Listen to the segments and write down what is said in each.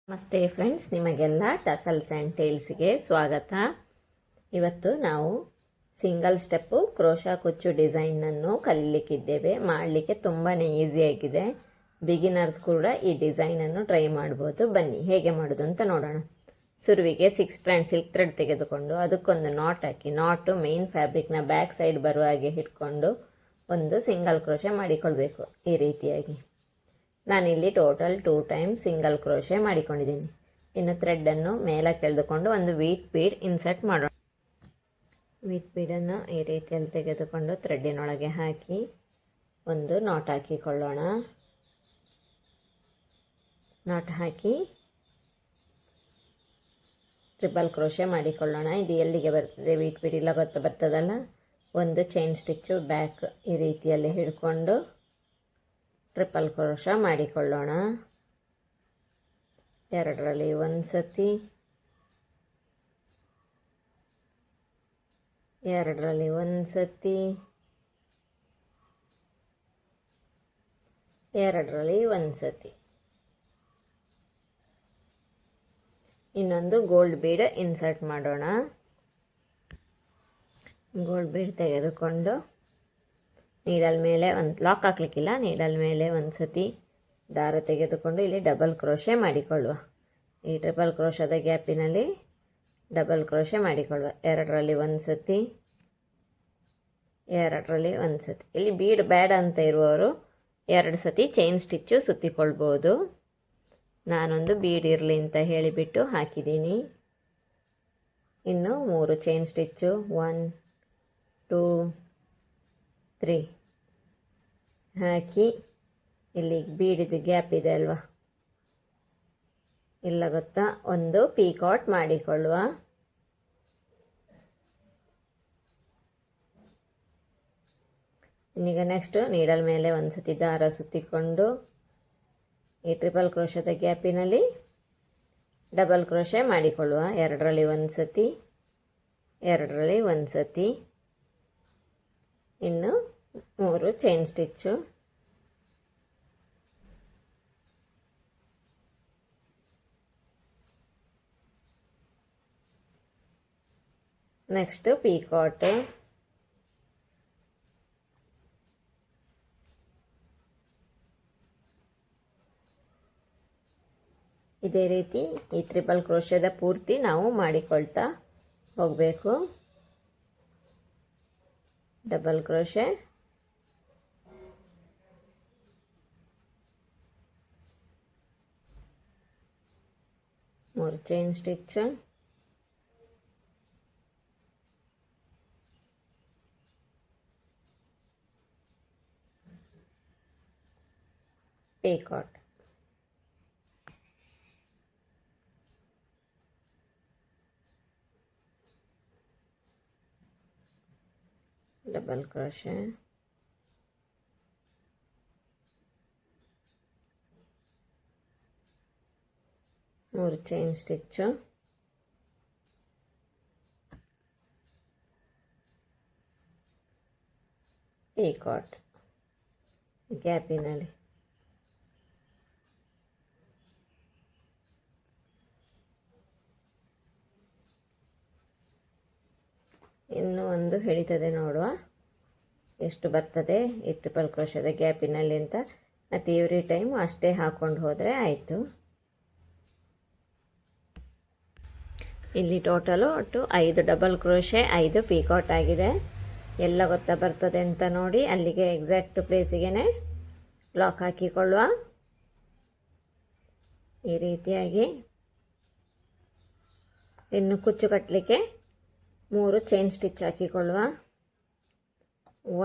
ನಮಸ್ತೆ ಫ್ರೆಂಡ್ಸ್, ನಿಮಗೆಲ್ಲ tassels and ಟೇಲ್ಸ್ಗೆ ಸ್ವಾಗತ. ಇವತ್ತು ನಾವು ಸಿಂಗಲ್ ಸ್ಟೆಪ್ಪು ಕ್ರೋಶಾ ಕುಚ್ಚು ಡಿಸೈನನ್ನು ಕಲೀಲಿಕ್ಕಿದ್ದೇವೆ. ಮಾಡಲಿಕ್ಕೆ ತುಂಬಾ ಈಸಿಯಾಗಿದೆ. ಬಿಗಿನರ್ಸ್ ಕೂಡ ಈ ಡಿಸೈನನ್ನು ಟ್ರೈ ಮಾಡ್ಬೋದು. ಬನ್ನಿ ಹೇಗೆ ಮಾಡೋದು ಅಂತ ನೋಡೋಣ. ಸುರುವಿಗೆ 6 ಸ್ಟ್ರಾಂಡ್ ಸಿಲ್ಕ್ ಥ್ರೆಡ್ ತೆಗೆದುಕೊಂಡು ಅದಕ್ಕೊಂದು ನಾಟ್ ಹಾಕಿ, ನಾಟು ಮೇನ್ ಫ್ಯಾಬ್ರಿಕ್ನ ಬ್ಯಾಕ್ ಸೈಡ್ ಬರುವ ಹಾಗೆ ಹಿಡ್ಕೊಂಡು ಒಂದು ಸಿಂಗಲ್ ಕ್ರೋಶೆ ಮಾಡಿಕೊಳ್ಬೇಕು. ಈ ರೀತಿಯಾಗಿ ನಾನಿಲ್ಲಿ ಟೋಟಲ್ 2 ಟೈಮ್ಸ್ ಸಿಂಗಲ್ ಕ್ರೋಶೆ ಮಾಡಿಕೊಂಡಿದ್ದೀನಿ. ಇನ್ನು ಥ್ರೆಡ್ಡನ್ನು ಮೇಲಕ್ಕೆ ಎಳೆದುಕೊಂಡು ಒಂದು ವೀಟ್ ಬೀಡ್ ಇನ್ಸರ್ಟ್ ಮಾಡೋಣ. ವೀಟ್ ಬೀಡನ್ನು ಈ ರೀತಿಯಲ್ಲಿ ತೆಗೆದುಕೊಂಡು ಥ್ರೆಡ್ಡಿನೊಳಗೆ ಹಾಕಿ ಒಂದು ನಾಟ್ ಹಾಕಿಕೊಳ್ಳೋಣ. ನಾಟ್ ಹಾಕಿ ಟ್ರಿಪಲ್ ಕ್ರೋಶೆ ಮಾಡಿಕೊಳ್ಳೋಣ. ಇದು ಎಲ್ಲಿಗೆ ಬರ್ತದೆ, ವೀಟ್ ಬೀಡ್ ಇಲ್ಲ ಬರ್ತದಲ್ಲ, ಒಂದು ಚೈನ್ ಸ್ಟಿಚ್ಚು ಬ್ಯಾಕ್ ಈ ರೀತಿಯಲ್ಲಿ ಹಿಡ್ಕೊಂಡು ಟ್ರಿಪಲ್ ಕ್ರೋಶೆ ಮಾಡಿಕೊಳ್ಳೋಣ. ಎರಡರಲ್ಲಿ ಒಂದು ಸತಿ, ಎರಡರಲ್ಲಿ ಒಂದು ಸತಿ, ಎರಡರಲ್ಲಿ ಒಂದು ಸತಿ. ಇನ್ನೊಂದು ಗೋಲ್ಡ್ ಬೀಡ್ ಇನ್ಸರ್ಟ್ ಮಾಡೋಣ. ಗೋಲ್ಡ್ ಬೀಡ್ ತೆಗೆದುಕೊಂಡು ನೀಡಲ್ ಮೇಲೆ ಒಂದು ಲಾಕ್ ಹಾಕ್ಲಿಕ್ಕಿಲ್ಲ, ನೀಡಲ್ ಮೇಲೆ ಒಂದು ಸತಿ ದಾರ ತೆಗೆದುಕೊಂಡು ಇಲ್ಲಿ ಡಬಲ್ ಕ್ರೋಶೆ ಮಾಡಿಕೊಳ್ಳುವ. ಈ ಟ್ರಿಪಲ್ ಕ್ರೋಶದ ಗ್ಯಾಪಿನಲ್ಲಿ ಡಬಲ್ ಕ್ರೋಶೆ ಮಾಡಿಕೊಳ್ಳುವ. ಎರಡರಲ್ಲಿ ಒಂದು ಸತಿ, ಎರಡರಲ್ಲಿ ಒಂದು ಸತಿ. ಇಲ್ಲಿ ಬೀಡ್ ಬೇಡ ಅಂತ ಇರುವವರು 2 ಸತಿ ಚೈನ್ ಸ್ಟಿಚ್ಚು ಸುತ್ತಿಕೊಳ್ಬೋದು. ನಾನೊಂದು ಬೀಡ್ ಇರಲಿ ಅಂತ ಹೇಳಿಬಿಟ್ಟು ಹಾಕಿದ್ದೀನಿ. ಇನ್ನು 3 ಚೈನ್ ಸ್ಟಿಚ್ಚು, 1 2 3 ಹಾಕಿ ಇಲ್ಲಿ ಬೀಡಿದು ಗ್ಯಾಪ್ ಇದೆ ಅಲ್ವಾ, ಇಲ್ಲ ಗೊತ್ತಾ, ಒಂದು ಪೀಕಾಟ್ ಮಾಡಿಕೊಳ್ಳುವ. ಈಗ ನೆಕ್ಸ್ಟ್ ನೀಡಲ್ ಮೇಲೆ ಒಂದು ಸತಿ ದಾರ ಸುತ್ತಿಕೊಂಡು ಈ ಟ್ರಿಪಲ್ ಕ್ರೋಶದ ಗ್ಯಾಪಿನಲ್ಲಿ ಡಬಲ್ ಕ್ರೋಶೆ ಮಾಡಿಕೊಳ್ಳುವ. ಎರಡರಲ್ಲಿ ಒಂದು ಸತಿ, ಎರಡರಲ್ಲಿ ಒಂದು ಸತಿ. ಇನ್ನು 3 ಚೈನ್ ಸ್ಟಿಚ್ಚು. ನೆಕ್ಸ್ಟ್ ಪೀಕಾಟ್. ಇದೇ ರೀತಿ ಈ ಟ್ರಿಪಲ್ ಕ್ರೋಶದ ಪೂರ್ತಿ ನಾವು ಮಾಡಿಕೊಳ್ತಾ ಹೋಗಬೇಕು. ಡಬಲ್ ಕ್ರೋಶೆ, ಮೂರು ಚೈನ್ ಸ್ಟಿಚ್, ಪೀಕಾಟ್. ಡಬಲ್ ಕ್ರೋಶೆ, ಮೂರು ಚೈನ್ ಸ್ಟಿಚ್ಚು, ಪೀಕಾಟ್ ಗ್ಯಾಪಿನಲ್ಲಿ. ಇನ್ನು ಒಂದು ಹಿಡಿತದೆ ನೋಡುವ ಎಷ್ಟು ಬರ್ತದೆ ಈ ಟ್ರಿಪಲ್ ಕ್ರೋಶದ ಗ್ಯಾಪಿನಲ್ಲಿ ಅಂತ. ಮತ್ತು ಎವ್ರಿ ಟೈಮ್ ಅಷ್ಟೇ ಹಾಕ್ಕೊಂಡು ಹೋದರೆ ಆಯಿತು. ಇಲ್ಲಿ ಟೋಟಲು ಒಟ್ಟು 5 ಡಬಲ್ ಕ್ರೋಶೆ, 5 ಪೀಕಾಟ್ ಆಗಿದೆ. ಎಲ್ಲ ಗೊತ್ತಾ ಬರ್ತದೆ ಅಂತ ನೋಡಿ ಅಲ್ಲಿಗೆ ಎಕ್ಸಾಕ್ಟ್ ಪ್ಲೇಸಿಗೆ ಲಾಕ್ ಹಾಕಿಕೊಳ್ಳುವ. ಈ ರೀತಿಯಾಗಿ ಇನ್ನು ಕುಚ್ಚು ಕಟ್ಟಲಿಕ್ಕೆ 3 ಚೈನ್ ಸ್ಟಿಚ್ ಹಾಕಿಕೊಳ್ಳುವ.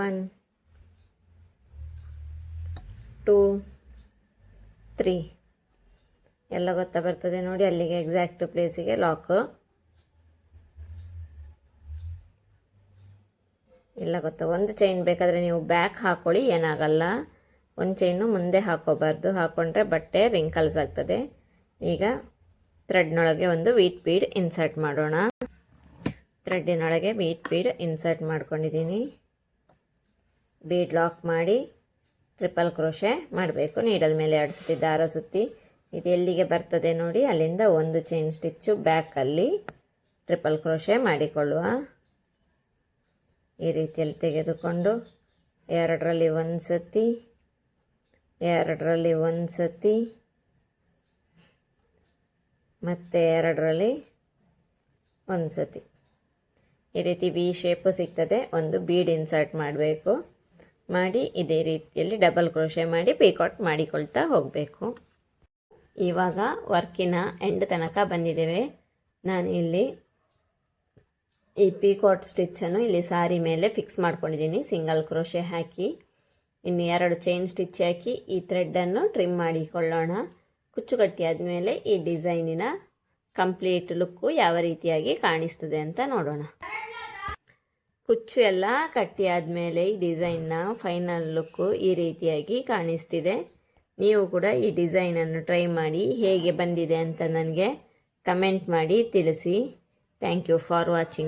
1 2 3 ಎಲ್ಲ ಗೊತ್ತಾ ಬರ್ತದೆ ನೋಡಿ ಅಲ್ಲಿಗೆ ಎಕ್ಸಾಕ್ಟ್ ಪ್ಲೇಸಿಗೆ ಲಾಕ್. ಎಲ್ಲ ಗೊತ್ತಾ. ಒಂದು ಚೈನ್ ಬೇಕಾದರೆ ನೀವು ಬ್ಯಾಕ್ ಹಾಕ್ಕೊಳ್ಳಿ, ಏನಾಗಲ್ಲ. ಒಂದು ಚೈನು ಮುಂದೆ ಹಾಕೋಬಾರ್ದು, ಹಾಕ್ಕೊಂಡ್ರೆ ಬಟ್ಟೆ ರಿಂಕಲ್ಸ್ ಆಗ್ತದೆ. ಈಗ ಥ್ರೆಡ್ನೊಳಗೆ ಒಂದು ವೀಟ್ ಬೀಡ್ ಇನ್ಸರ್ಟ್ ಮಾಡೋಣ. ಥ್ರೆಡ್ಡಿನೊಳಗೆ ವೀಟ್ ಬೀಡ್ ಇನ್ಸರ್ಟ್ ಮಾಡ್ಕೊಂಡಿದ್ದೀನಿ. ಬೀಡ್ ಲಾಕ್ ಮಾಡಿ ಟ್ರಿಪಲ್ ಕ್ರೋಶೆ ಮಾಡಬೇಕು. ನೀಡಲ್ ಮೇಲೆ 2 ಸತಿ ದಾರ ಸುತ್ತಿ ಇದು ಎಲ್ಲಿಗೆ ಬರ್ತದೆ ನೋಡಿ, ಅಲ್ಲಿಂದ ಒಂದು ಚೈನ್ ಸ್ಟಿಚ್ಚು ಬ್ಯಾಕಲ್ಲಿ ಟ್ರಿಪಲ್ ಕ್ರೋಶೆ ಮಾಡಿಕೊಳ್ಳುವ. ಈ ರೀತಿಯಲ್ಲಿ ತೆಗೆದುಕೊಂಡು ಎರಡರಲ್ಲಿ ಒಂದು ಸತಿ, ಎರಡರಲ್ಲಿ ಒಂದು ಸತಿ, ಮತ್ತು ಎರಡರಲ್ಲಿ ಒಂದು ಸತಿ. ಈ ರೀತಿ ವಿ ಶೇಪು ಸಿಗ್ತದೆ. ಒಂದು ಬೀಡ್ ಇನ್ಸರ್ಟ್ ಮಾಡಬೇಕು. ಮಾಡಿ ಇದೇ ರೀತಿಯಲ್ಲಿ ಡಬಲ್ ಕ್ರೋಶೆ ಮಾಡಿ ಪೀಕಾಟ್ ಮಾಡಿಕೊಳ್ತಾ ಹೋಗಬೇಕು. ಇವಾಗ ವರ್ಕಿನ ಎಂಡ್ ತನಕ ಬಂದಿದ್ದೇವೆ. ನಾನು ಇಲ್ಲಿ ಈ ಪೀಕಾಟ್ ಸ್ಟಿಚ್ಚನ್ನು ಇಲ್ಲಿ ಸಾರಿ ಮೇಲೆ ಫಿಕ್ಸ್ ಮಾಡ್ಕೊಂಡಿದ್ದೀನಿ ಸಿಂಗಲ್ ಕ್ರೋಶೆ ಹಾಕಿ. ಇನ್ನು 2 ಚೈನ್ ಸ್ಟಿಚ್ ಹಾಕಿ ಈ ಥ್ರೆಡ್ಡನ್ನು ಟ್ರಿಮ್ ಮಾಡಿಕೊಳ್ಳೋಣ. ಕುಚ್ಚು ಕಟ್ಟಿ ಆದಮೇಲೆ ಈ ಡಿಸೈನಿನ ಕಂಪ್ಲೀಟ್ ಲುಕ್ಕು ಯಾವ ರೀತಿಯಾಗಿ ಕಾಣಿಸ್ತದೆ ಅಂತ ನೋಡೋಣ. ಕುಚ್ಚು ಎಲ್ಲ ಕಟ್ಟಿ ಆದಮೇಲೆ ಈ ಡಿಸೈನ್ನ ಫೈನಲ್ ಲುಕ್ಕು ಈ ರೀತಿಯಾಗಿ ಕಾಣಿಸ್ತಿದೆ. ನೀವು ಕೂಡ ಈ ಡಿಸೈನನ್ನು ಟ್ರೈ ಮಾಡಿ ಹೇಗೆ ಬಂದಿದೆ ಅಂತ ನನಗೆ ಕಮೆಂಟ್ ಮಾಡಿ ತಿಳಿಸಿ. Thank you for watching.